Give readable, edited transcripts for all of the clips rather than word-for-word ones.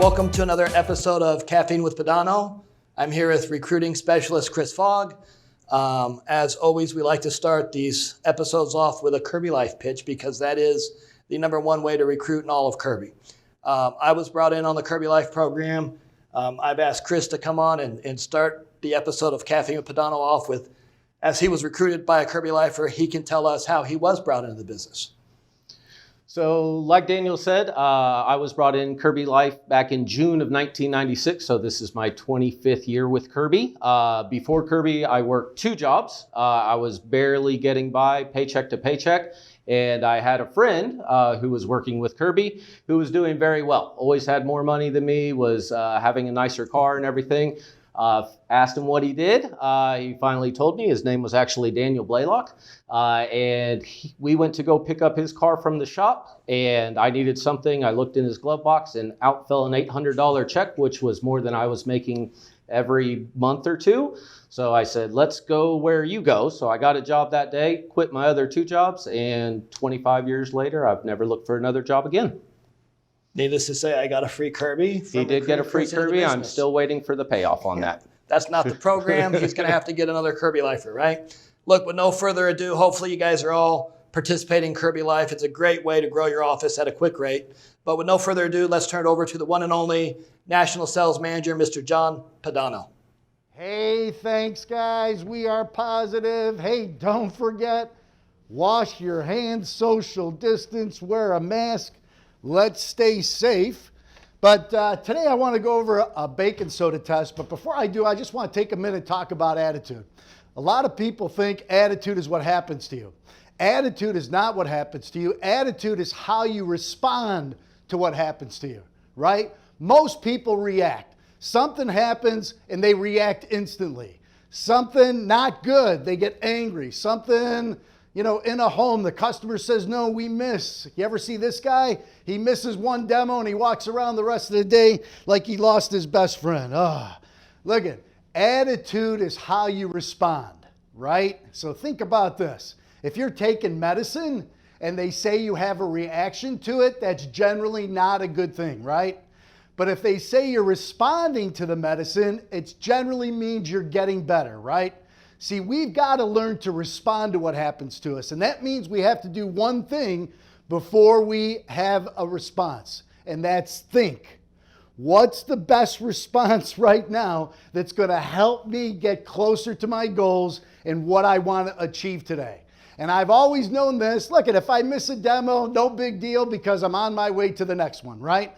Welcome to another episode of Caffeine with Pedano. I'm here with recruiting specialist Chris Fogg. As always, we like to start these episodes off with a Kirby Life pitch because that is the number one way to recruit in all of Kirby. I was brought in on the Kirby Life program. I've asked Chris to come on and start the episode of Caffeine with Pedano off with, as he was recruited by a Kirby Lifer, he can tell us how he was brought into the business. So like Daniel said, I was brought in Kirby Life back in June of 1996. So this is my 25th year with Kirby. Before Kirby, I worked two jobs. I was barely getting by paycheck to paycheck. And I had a friend who was working with Kirby who was doing very well. Always had more money than me, was having a nicer car and everything. Asked him what he did. He finally told me his name was actually Daniel Blaylock. We went to go pick up his car from the shop, and I needed something. I looked in his glove box, and out fell an $800 check, which was more than I was making every month or two. So I said, let's go where you go. So I got a job that day, quit my other two jobs, and 25 years later, I've never looked for another job again. Needless to say, I got a free Kirby. He did get a free Kirby. I'm still waiting for the payoff on that. That's not the program. He's going to have to get another Kirby Lifer, right? Look, with no further ado, hopefully you guys are all participating in Kirby Life. It's a great way to grow your office at a quick rate. But with no further ado, let's turn it over to the one and only National Sales Manager, Mr. John Pedano. Hey, thanks, guys. We are positive. Hey, don't forget, wash your hands, social distance, wear a mask. Let's stay safe. But today I want to go over a baking soda test. But before I do, I just want to take a minute and talk about attitude. A lot of people think attitude is what happens to you. Attitude is not what happens to you. Attitude is how you respond to what happens to you, right? Most people react. Something happens and they react instantly. Something not good, they get angry. Something, in a home, the customer says, no, we miss. You ever see this guy? He misses one demo and he walks around the rest of the day like he lost his best friend. Look at attitude is how you respond, right? So think about this. If you're taking medicine and they say you have a reaction to it, that's generally not a good thing, right? But if they say you're responding to the medicine, it generally means you're getting better, right? See, we've got to learn to respond to what happens to us. And that means we have to do one thing before we have a response. And that's think. What's the best response right now that's going to help me get closer to my goals and what I want to achieve today? And I've always known this. Look, if I miss a demo, no big deal because I'm on my way to the next one, right?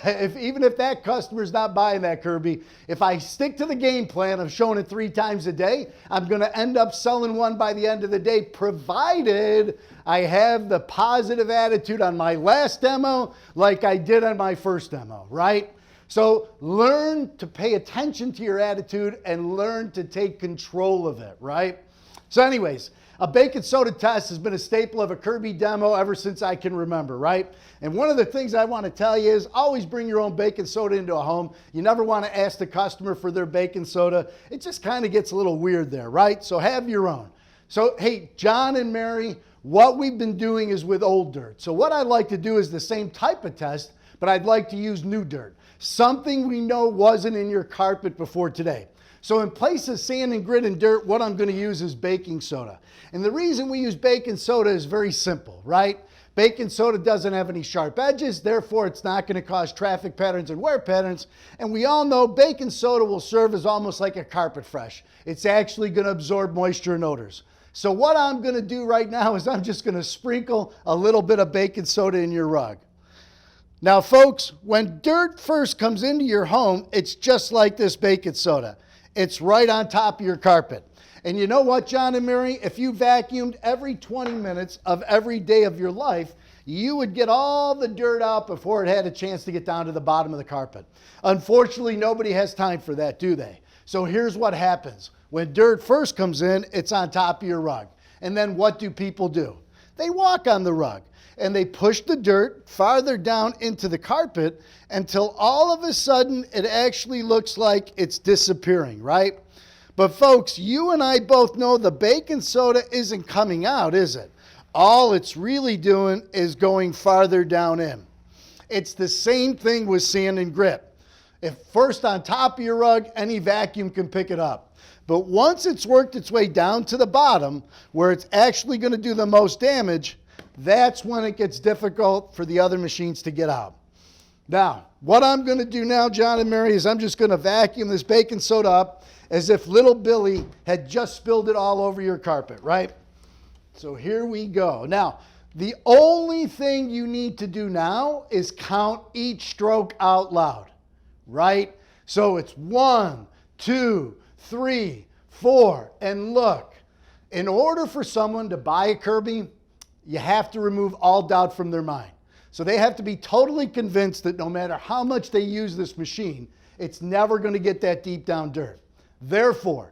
Even if that customer's not buying that Kirby, if I stick to the game plan of showing it 3 times a day, I'm going to end up selling one by the end of the day, provided I have the positive attitude on my last demo like I did on my first demo, right? So learn to pay attention to your attitude and learn to take control of it, right? So anyways, a baking soda test has been a staple of a Kirby demo ever since I can remember, right? And one of the things I want to tell you is always bring your own baking soda into a home. You never want to ask the customer for their baking soda. It just kind of gets a little weird there, right? So have your own. So, hey, John and Mary, what we've been doing is with old dirt. So what I'd like to do is the same type of test, but I'd like to use new dirt. Something we know wasn't in your carpet before today. So in place of sand and grit and dirt, what I'm going to use is baking soda. And the reason we use baking soda is very simple, right? Baking soda doesn't have any sharp edges, therefore it's not going to cause traffic patterns and wear patterns. And we all know baking soda will serve as almost like a carpet fresh. It's actually going to absorb moisture and odors. So what I'm going to do right now is I'm just going to sprinkle a little bit of baking soda in your rug. Now folks, when dirt first comes into your home, it's just like this baking soda. It's right on top of your carpet. And you know what, John and Mary? If you vacuumed every 20 minutes of every day of your life, you would get all the dirt out before it had a chance to get down to the bottom of the carpet. Unfortunately, nobody has time for that, do they? So here's what happens. When dirt first comes in, it's on top of your rug. And then what do people do? They walk on the rug and they push the dirt farther down into the carpet until all of a sudden it actually looks like it's disappearing, right? But folks, you and I both know the baking soda isn't coming out, is it? All it's really doing is going farther down in. It's the same thing with sand and grit. If first on top of your rug, any vacuum can pick it up. But once it's worked its way down to the bottom, where it's actually going to do the most damage, that's when it gets difficult for the other machines to get out. Now, what I'm going to do now, John and Mary, is I'm just going to vacuum this baking soda up as if little Billy had just spilled it all over your carpet, right? So here we go. Now, the only thing you need to do now is count each stroke out loud, right? So it's 1, 2, 3, 4, and look, in order for someone to buy a Kirby, you have to remove all doubt from their mind. So they have to be totally convinced that no matter how much they use this machine, it's never going to get that deep down dirt. Therefore,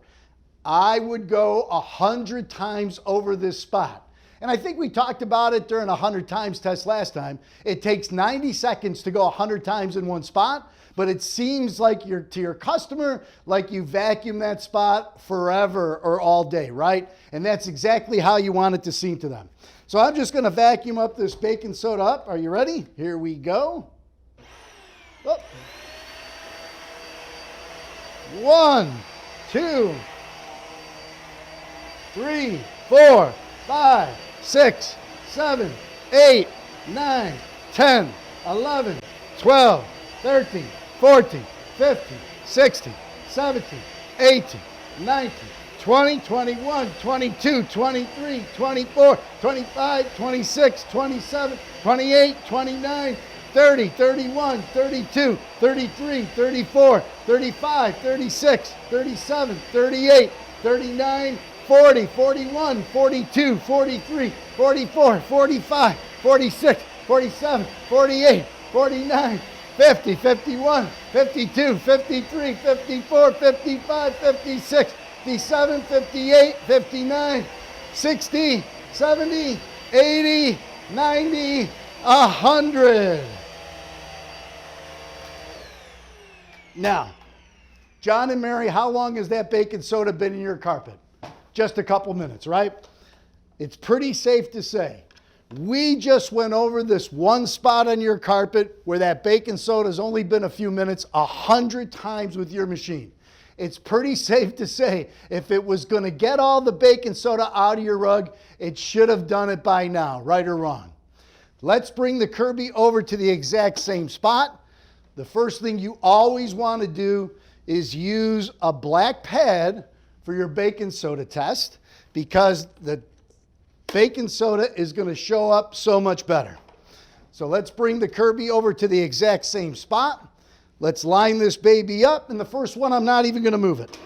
I would go 100 times over this spot. And I think we talked about it during a 100 times test last time. It takes 90 seconds to go 100 times in one spot, but it seems like to your customer, like you vacuum that spot forever or all day, right? And that's exactly how you want it to seem to them. So I'm just going to vacuum up this baking soda up. Are you ready? Here we go. Oh. 1, 2, 3, 4, 5, 6, 7, 8, 9, 10, 11, 12, 13, 14, 15, 16, 17, 18, 19, 20, 21, 22, 23, 24, 25, 26, 27, 28, 29, 30, 31, 32, 33, 34, 35, 36, 37, 38, 39, 40, 41, 42, 43, 44, 45, 46, 47, 48, 49, 50, 51, 52, 53, 54, 55, 56, 57, 58, 59, 60, 70, 80, 90, 100. Now, John and Mary, how long has that baking soda been in your carpet? Just a couple minutes, right? It's pretty safe to say. We just went over this one spot on your carpet where that baking soda has only been a few minutes 100 times with your machine. It's pretty safe to say if it was going to get all the baking soda out of your rug, it should have done it by now, right or wrong. Let's bring the Kirby over to the exact same spot. The first thing you always want to do is use a black pad for your baking soda test because the baking soda is going to show up so much better. So let's bring the Kirby over to the exact same spot. Let's line this baby up, and the first one, I'm not even going to move it.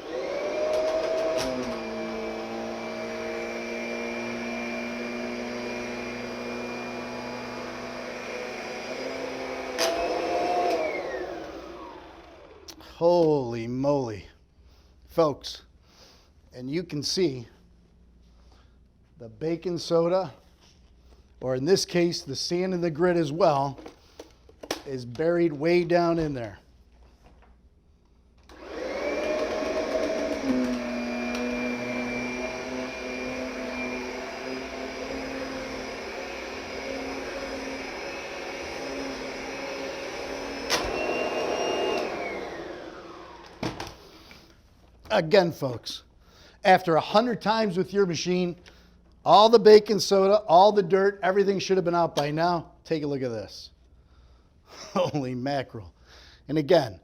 Holy moly, folks. And you can see the baking soda, or in this case, the sand and the grit as well, is buried way down in there. Again, folks, after 100 times with your machine, all the baking soda, all the dirt, everything should have been out by now. Take a look at this. Holy mackerel. And again,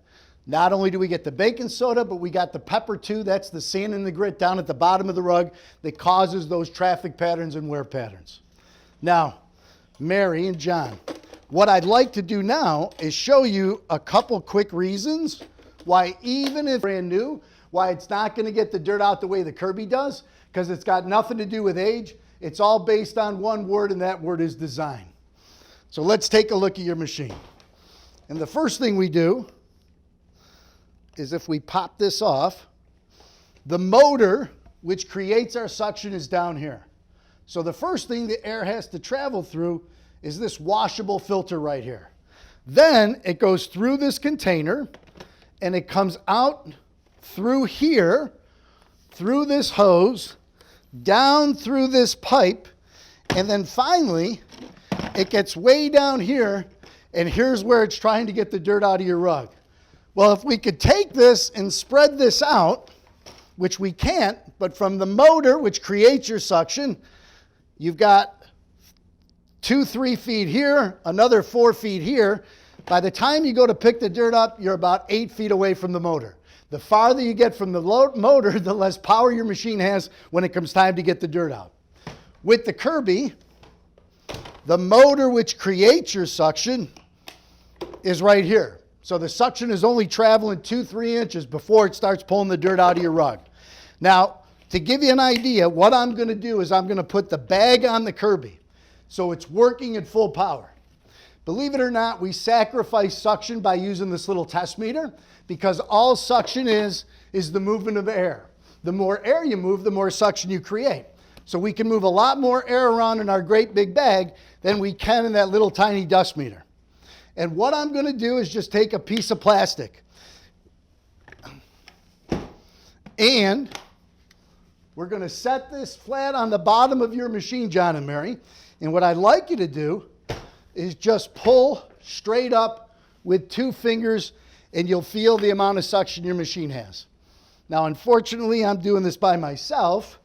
not only do we get the baking soda, but we got the pepper too. That's the sand and the grit down at the bottom of the rug that causes those traffic patterns and wear patterns. Now, Mary and John, what I'd like to do now is show you a couple quick reasons why even if brand new, why it's not going to get the dirt out the way the Kirby does, because it's got nothing to do with age. It's all based on one word, and that word is design. So let's take a look at your machine. And the first thing we do is if we pop this off, the motor, which creates our suction, is down here. So the first thing the air has to travel through is this washable filter right here. Then it goes through this container, and it comes out through here, through this hose, down through this pipe, and then finally, it gets way down here And here's where it's trying to get the dirt out of your rug. Well, if we could take this and spread this out, which we can't, but from the motor, which creates your suction, you've got 2-3 feet here, another 4 feet here. By the time you go to pick the dirt up, you're about 8 feet away from the motor. The farther you get from the motor, the less power your machine has when it comes time to get the dirt out. With the Kirby, the motor which creates your suction is right here. So the suction is only traveling 2-3 inches before it starts pulling the dirt out of your rug. Now, to give you an idea, what I'm going to do is I'm going to put the bag on the Kirby so it's working at full power. Believe it or not, we sacrifice suction by using this little test meter because all suction is the movement of air. The more air you move, the more suction you create. So we can move a lot more air around in our great big bag than we can in that little tiny dust meter. And what I'm going to do is just take a piece of plastic and we're going to set this flat on the bottom of your machine, John and Mary. And what I'd like you to do is just pull straight up with 2 fingers and you'll feel the amount of suction your machine has. Now, unfortunately, I'm doing this by myself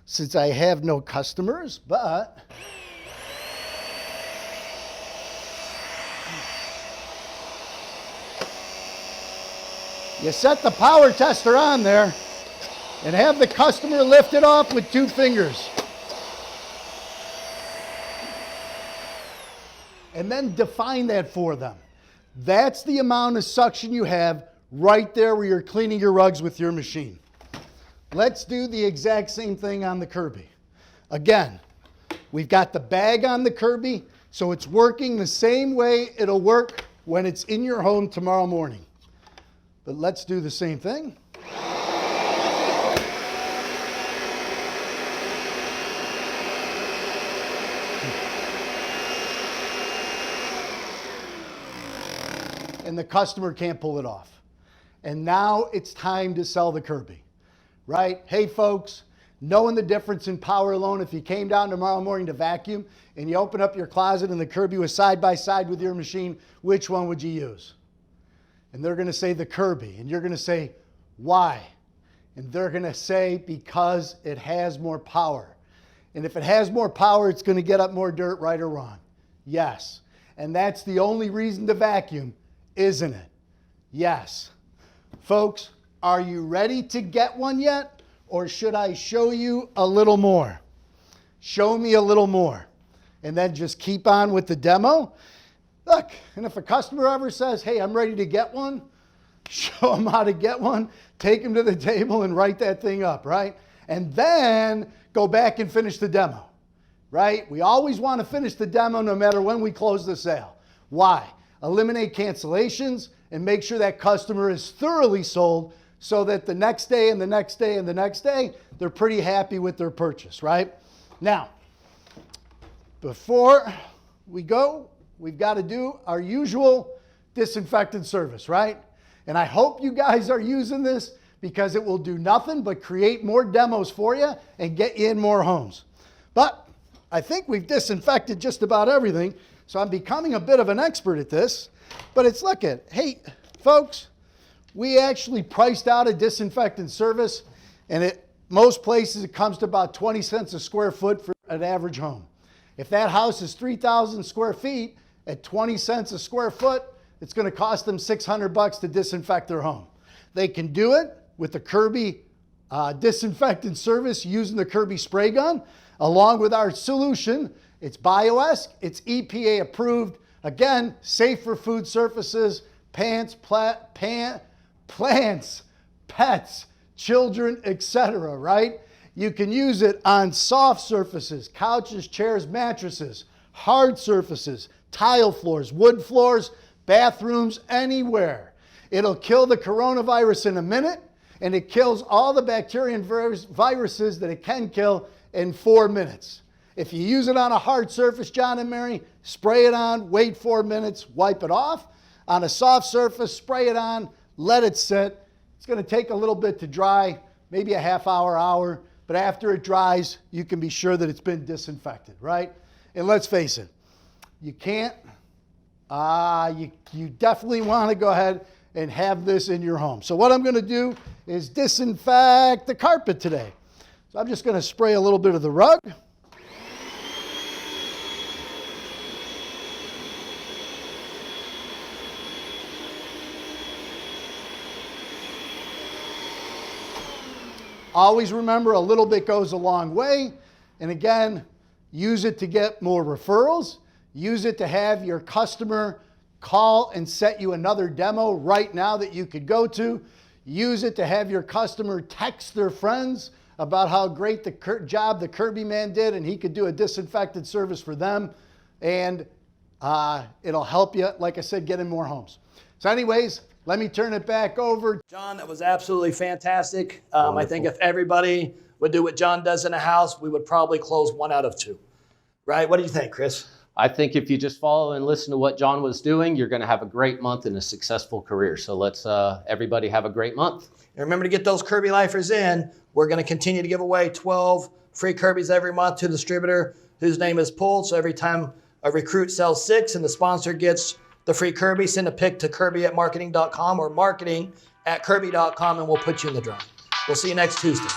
since I have no customers, but you set the power tester on there and have the customer lift it off with 2 fingers. And then define that for them. That's the amount of suction you have right there where you're cleaning your rugs with your machine. Let's do the exact same thing on the Kirby. Again, we've got the bag on the Kirby, so it's working the same way it'll work when it's in your home tomorrow morning. But let's do the same thing. And the customer can't pull it off. And now it's time to sell the Kirby, right? Hey folks, knowing the difference in power alone, if you came down tomorrow morning to vacuum and you open up your closet and the Kirby was side by side with your machine, which one would you use? And they're going to say the Kirby. And you're going to say, why? And they're going to say, because it has more power. And if it has more power, it's going to get up more dirt, right or wrong? Yes. And that's the only reason to vacuum, isn't it? Yes. Folks, are you ready to get one yet? Or should I show you a little more? Show me a little more. And then just keep on with the demo. Look, and if a customer ever says, hey, I'm ready to get one, show them how to get one, take them to the table and write that thing up, right? And then go back and finish the demo, right? We always want to finish the demo no matter when we close the sale. Why? Eliminate cancellations and make sure that customer is thoroughly sold so that the next day and the next day and the next day, they're pretty happy with their purchase, right? Now, before we go, we've got to do our usual disinfectant service, right? And I hope you guys are using this because it will do nothing but create more demos for you and get you in more homes. But I think we've disinfected just about everything, so I'm becoming a bit of an expert at this. But it's hey, folks, we actually priced out a disinfectant service, and at most places it comes to about 20 cents a square foot for an average home. If that house is 3,000 square feet, at 20 cents a square foot, it's going to cost them $600 to disinfect their home. They can do it with the Kirby disinfectant service using the Kirby spray gun, along with our solution. It's BioEsk, it's EPA approved. Again, safe for food surfaces, plants, pets, children, etc., right? You can use it on soft surfaces, couches, chairs, mattresses, hard surfaces, tile floors, wood floors, bathrooms, anywhere. It'll kill the coronavirus in a minute, and it kills all the bacteria and viruses that it can kill in 4 minutes. If you use it on a hard surface, John and Mary, spray it on, wait 4 minutes, wipe it off. On a soft surface, spray it on, let it sit. It's going to take a little bit to dry, maybe a half hour, but after it dries, you can be sure that it's been disinfected, right? And let's face it, you can't You definitely want to go ahead and have this in your home. So what I'm going to do is disinfect the carpet today. So I'm just going to spray a little bit of the rug. Always remember, a little bit goes a long way. And again, use it to get more referrals. Use it to have your customer call and set you another demo right now that you could go to. Use it to have your customer text their friends about how great the job the Kirby man did, and he could do a disinfectant service for them. And it'll help you, like I said, get in more homes. So anyways, let me turn it back over. John, that was absolutely fantastic. I think if everybody would do what John does in a house, we would probably close 1 out of 2. Right? What do you think, Chris? I think if you just follow and listen to what John was doing, you're going to have a great month and a successful career. So let's everybody have a great month. And remember to get those Kirby Lifers in. We're going to continue to give away 12 free Kirbys every month to the distributor whose name is pulled. So every time a recruit sells 6 and the sponsor gets the free Kirby, send a pic to kirby@marketing.com or marketing@kirby.com and we'll put you in the drawing. We'll see you next Tuesday.